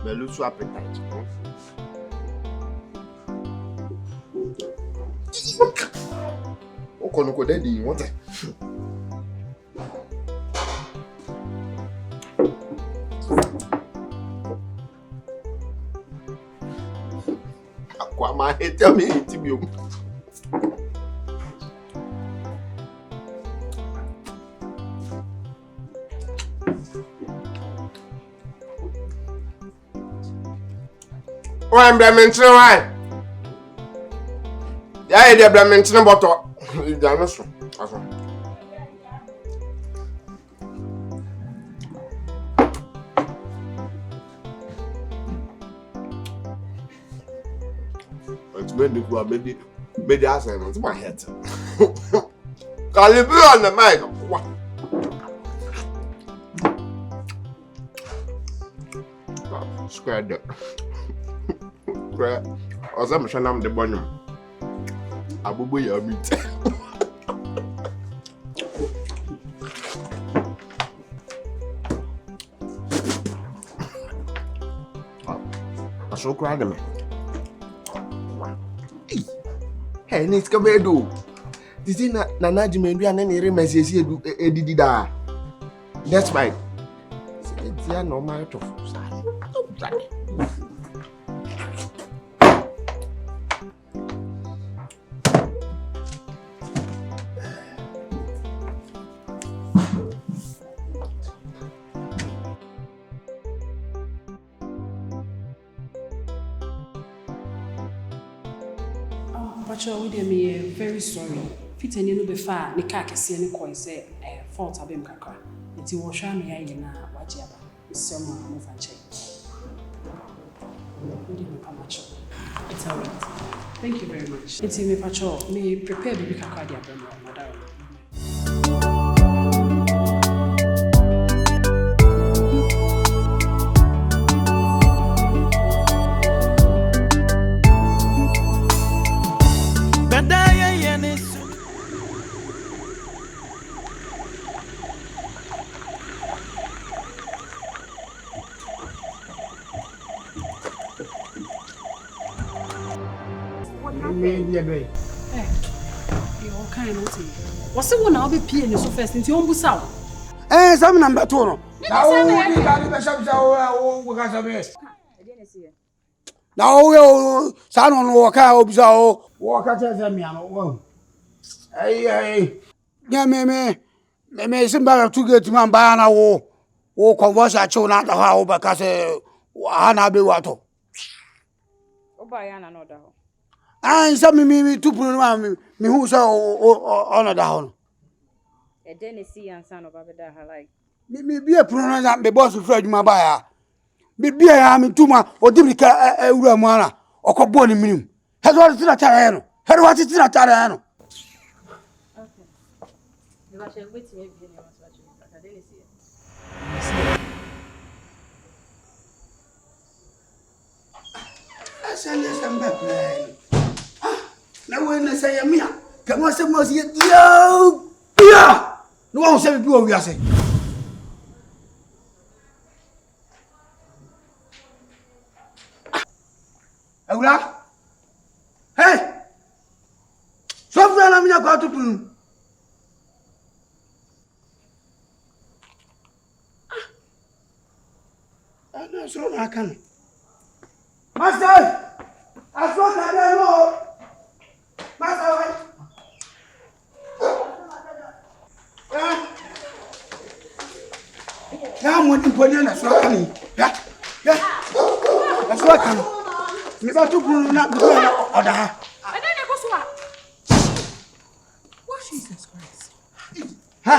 me lose appetite. O kono ko daddy, what? Aqua, tell me to you. I'm Blamington, right? Yeah, they're Blamington bottle. It's done. It's made the assignment. My head. Can you be on the mic? Squared up. Or some shanam the bonum. Abubu your meat. I so cried me. Hey, Nick Cabedo. This is not Nanajimen and any remes did that. That's right. It's a normal to I'm very sorry. Fit and you be far, the car can see any coin say a fault of him cacra. It's a wash me in a wajaba. It's someone move and check. It's all right. Thank you very much. It's in me patrol. May prepare baby cacra, dear madam. What's the one I'll be peeing so fast into your busa? Eh, some number 2. Now, son on walk out, so walk at them. Hey, yeah, me, somebody to get to my banner or converse at you not the how because Hana be water. Oh, by another. And some me to put me who saw honor down. A Tennessee and son of Abeda, like Me be a pronoun that the boss of Fred Mabaya. Be I am in Tuma or Dibica Uramana or Coboni Minim. Has what is in a Tarano? Had what is in a Tarano? okay. You are waiting every day. I didn't see it. I send you some back. Now when I say a mia, come on, some was yet. Yo, yeah. No one said we are saying. Aula? Hey! So far, I'm not going to do. I know so I can. Master! I thought I don't know. Master! I'm waiting for you. That's what I can. Yeah. That's what I can. If I took not the other. I don't know what. Jesus Christ. Ha!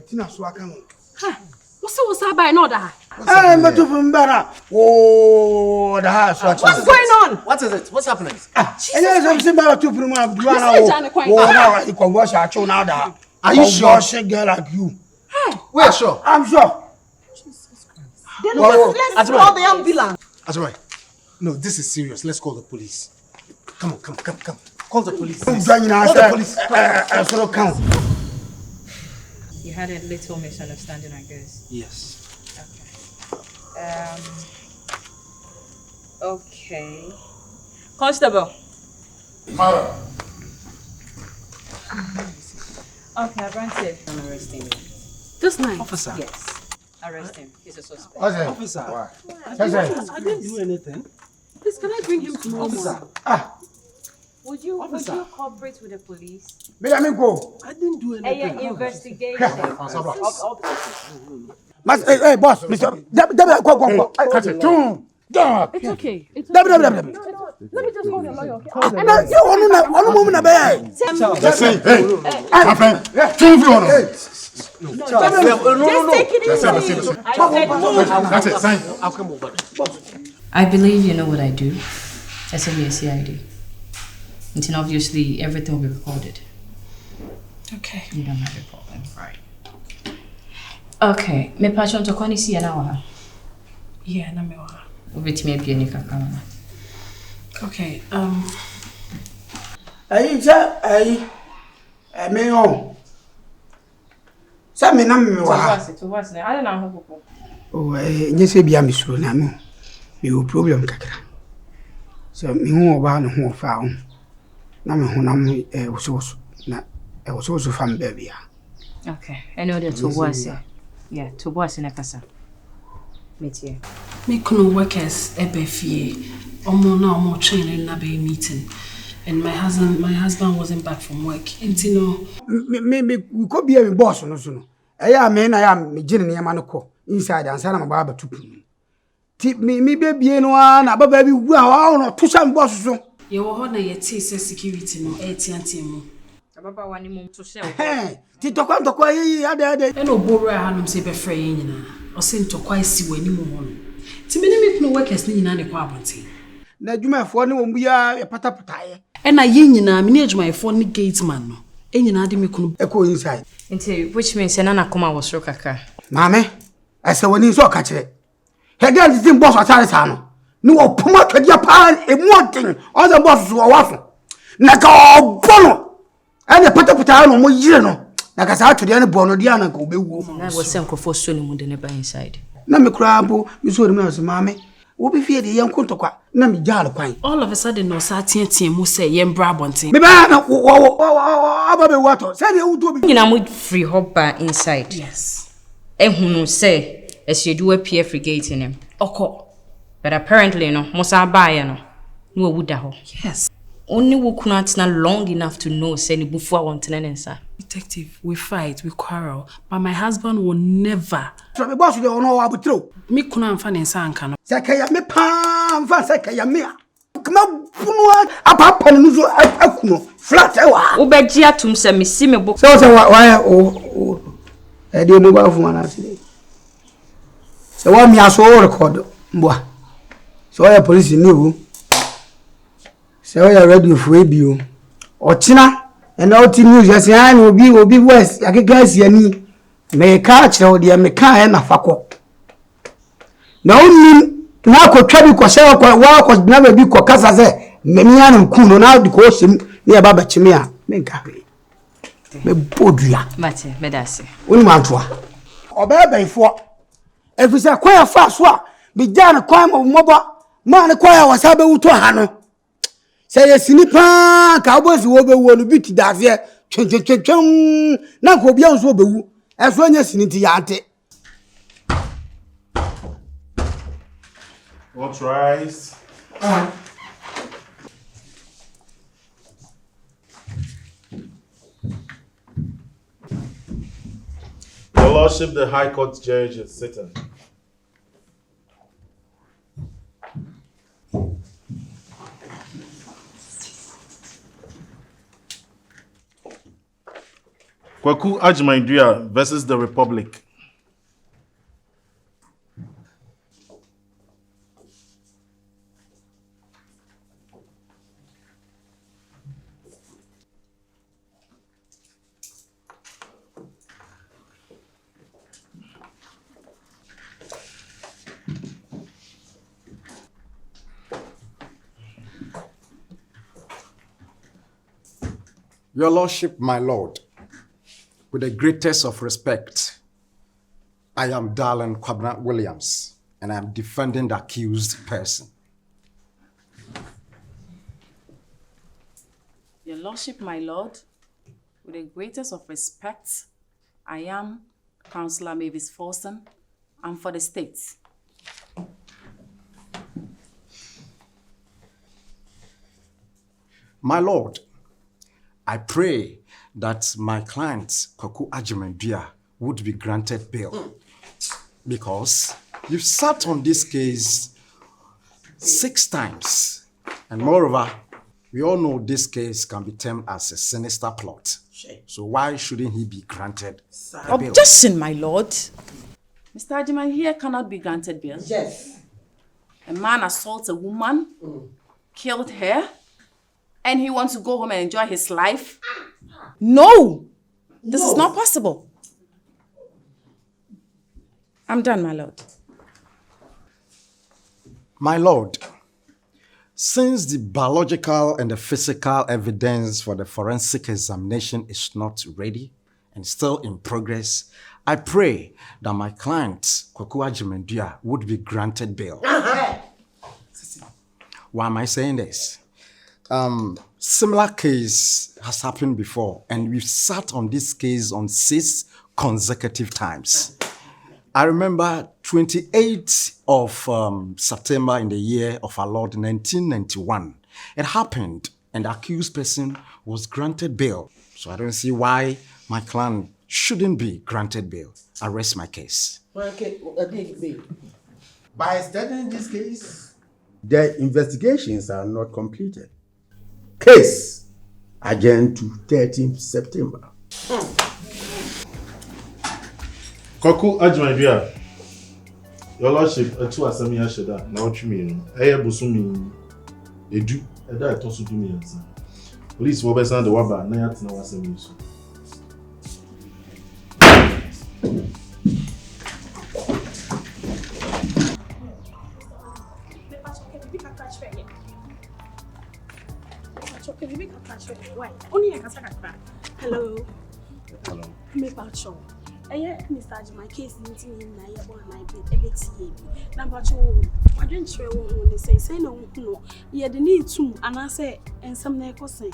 Tina Swakam. Ha! What's up by another? I'm not from Bara. Oh, the house. What's going on? What is it? What's happening? And there's something about two from my brother. You can wash our children out. Are you sure? A girl like you. We're sure. I'm sure. Jesus Christ. Then let's call the ambulance. That's right. No, this is serious. Let's call the police. Come on. Call the police. Call the police. I count. You had a little misunderstanding, I guess. Yes. Okay. Okay. Constable. Madam. Okay, Branson. I'm arresting him. This night? Officer. Yes. Arrest him. He's a suspect. Officer. Why? I didn't do anything. Please, can I bring him tomorrow morning? Would you cooperate with the police? Me let me go. I didn't do anything. Investigation. Hey, boss, Mr. Go. Catch it. It's okay. It's Let okay. me just call the lawyer, okay? you want woman obey. Just say, hey, my friend, two for one. Just take it easy. I said move. That's it, sign. I'll come over. I believe you know what I do. I send me a CID. And obviously everything will be recorded. Okay. You don't have a problem, right? Okay. Me passion to kwani si na wa. Yeah, na me wa. Obetimi abie ni kaka. Okay. Me on. Sa me na me wa. To what's now? I don't know how. Oh, nyese bia me suro na me. Me o problem kakra. So me hu oba no hu fa ho. Na me hu na me woso na woso fam baby. Okay. I know that to what's yeah, to what's in a casa. Meet you. Me kuno workers ebefie. Omo training na be meeting. And my husband wasn't back from work. Intino. Me could be a boss no so no. I am me gin near manoko inside and sana baba tupu. Tip me baby no na baba bi wu a no to sam boss so. Ye wo ho na ye ti say security no etianti mu. Baba wani mum to sell. Ti tokwa yi ade. E no boru a hanum say be frɛ ye nyina. O se ntokwa si wani mu ho no. Ti me ne me kuno workers ni nyina ne kwa abonten. Na adwumayfo ne wo mbuya e patapataye. E na ye nyina me ne adwumayfo ne gate man no. E nyina de me kuno E ko inside. Which means Nana Kuma was so kaka. Mame, I say when so catch it. He get the thing boss atare sa no. No opoma twadia pa e moten. All the boss so waso. Na ka obono. Ene patapata no mo yire no. Na ka sa atwede ne bono dia na ka obewu. Na was senkrofo so ne mu de ne ba inside. Na me kura ampo mi so me so mame. Wo be fie de yen kontokwa na me jaal kwan. All of a sudden no sa tiantian mu say ye mbra abonten. Me ba na aba be wato. Say de wo do bi. Nyina mu free hopper inside. Yes. Ehunu say Asiedu'S PF frigate in him. Oko. But apparently no, Musa Baye no wuda ho. Yes. Only wo kuna atena long enough to know say ni bufu a wontene nensa. Detective, we fight, we quarrel, but my husband will never. So me boss de ono abutro. Me kuna amfa ne nsa anka no. Sakaya me pa mfa sakaya me. Kama bunu apapa no so akuno flat e wa. Wo beji atum se me si me bo. So why e de mobile phone na se. So wa mi aso record mboa. So ya police ni wo. So ya radio for ebio. Ochina and out news yes yan obi west akeka siani. Me ka kire wo de me ka e na fako. Na oni na akotwa bi ko se wa na ba bi ko kasa se me nia na ku no na de ko him ne ba ba chime a me nka me bodua Mate, medase. oni mantoa obabaifo efisa kwaya fa so a bi jana kwaya moba ma ne kwaya wasa be wuto ha no se yesini pa ka obosi wo be wo no bi ti dafe twetwetwetwem na ko bia nso obewu eso anya sini ti yante. What's rice? Your Lordship, the High Court judge is sitting. Kwaku Ajmaindria versus the Republic. Your Lordship, my Lord, with the greatest of respect, I am Darlin Kwabna Williams, and I'm defending the accused person. Your Lordship, my Lord, with the greatest of respect, I am Councillor Mavis Forson, and for the state. My Lord, I pray that my client, Kwaku Agyeman would be granted bail because you've sat on this case 6 times. And moreover, we all know this case can be termed as a sinister plot. So why shouldn't he be granted a bail? Objection, my Lord. Mr. Agyeman here cannot be granted bail. Yes. A man assaults a woman, killed her, and he wants to go home and enjoy his life? No! This is not possible. I'm done, my Lord. My Lord, since the biological and the physical evidence for the forensic examination is not ready and still in progress, I pray that my client, Kwaku Agyeman would be granted bail. Why am I saying this? Similar case has happened before, and we've sat on this case on 6 consecutive times. I remember 28th of September in the year of our Lord 1991. It happened, and the accused person was granted bail. So I don't see why my client shouldn't be granted bail. I rest my case. By studying this case, the investigations are not completed. Case adjourned to 13th September. Kwaku Agyeman, Your Lordship, two asami asheda na otwumi no. Eye bosumi edu, eda etoso dumi yansa. Police wo be san de waba na yatena wasami so. Hello. Hello. Me pacho. Mr. Agyeman case meeting in na yebo na ebeti na pacho adwenkyerɛ wo ne say na wo ye de need to anase ensam na ekosen.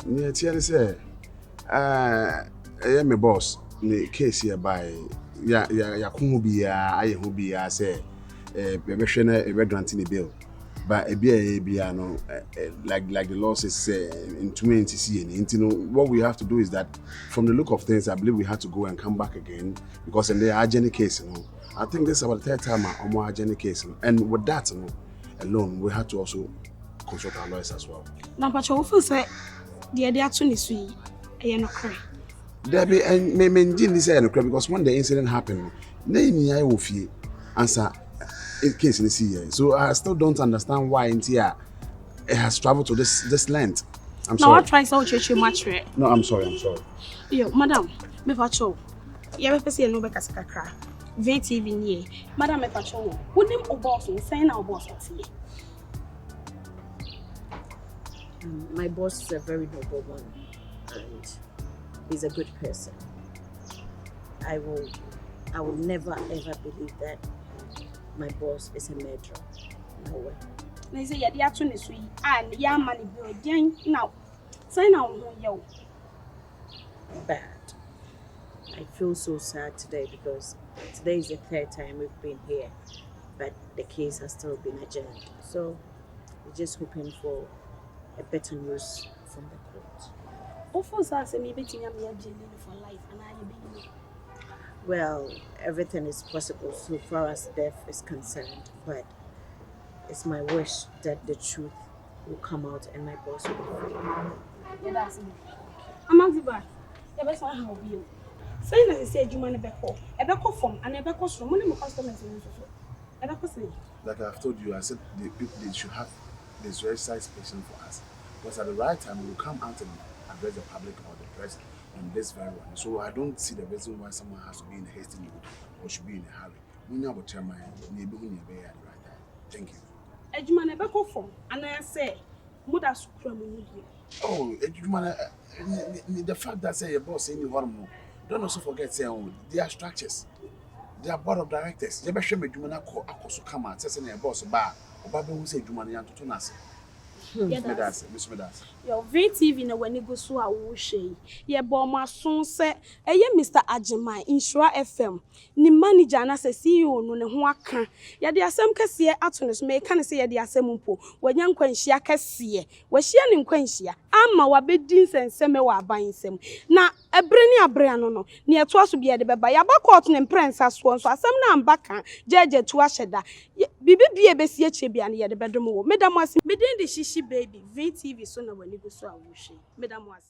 Ne tie say me boss ne case here by ya ko bia aye ho bia say behwe na e grant ni bill but bia no like the law says in 2020 what we have to do is that from the look of things I believe we have to go and come back again because in the agony case I think this is about the 3rd time I'm agony case and with that alone we have to also consult our lawyers as well. Na pacho wo feel say the ato ni so yi no kre. There be and me didn't say no kre because when the incident happened na ni I wo fie answer case in the sea. So I still don't understand why it has traveled to this length. I'm sorry. Now I try so cheche match. No, I'm sorry. Yo, madam, me pacho. Ya be pese no be kasakakra. VTV ni. Madam me pacho. Who name o boss no say na o boss ati. My boss is a very noble one and he's a good person. I will never ever believe that my boss is a murderer. No way. They say ya dia to ne so yi and ya money bill den now. Say now yo. Bad. I feel so sad today because today is the 3rd time we've been here, but the case has still been adjourned. So we're just hoping for a better news from the court. Me betting me for life and I be. Well, everything is possible so far as death is concerned, but it's my wish that the truth will come out and my boss will be free. Yeah, that's it. I'm out the back. The best one how be you. Say na say adwuma ne beko. E beko form and e beko from money customers in so. E beko say. Like I've told you, I said they should have this exercise patient for us. Because at the right time we will come out and address the public or the press on this very one. So I don't see the reason why someone has to be in a hasty mood or should be in a hurry. When you have a chairman, you be at the right time. Thank you. Adwuma ne beko form and I say muda sukra mu. Oh, the fact that say your boss saying you harm, don't also forget say there are structures. their board of directors. You better me juma na ko akoso kama. Say na boss ba. Oba be hu say juma na yantoto na se. Yeah, Miss Medas. Your VTV na when you go so a wo hwe. Ye bo ma son se Mr. Ajimai Insura FM. Ni manager na se CEO no ne ho aka. Ye de asem kese ato ne so me ka ne se ye de asem mpo. Wanya nkwanhia kese. Wa hia ne nkwanhia. Ama wa bedin senseme wa aban nsem. Na ebre ni abre ano no. Ne eto aso bia de beba. Ya ba court ne prensa so nso asem na ambaka. Jeje to ahyeda. Bibi bia besi eche bia ne ye de bedom wo. Medam ase medin de shishi baby VTV so na wani go so a wo hwe. Medam ase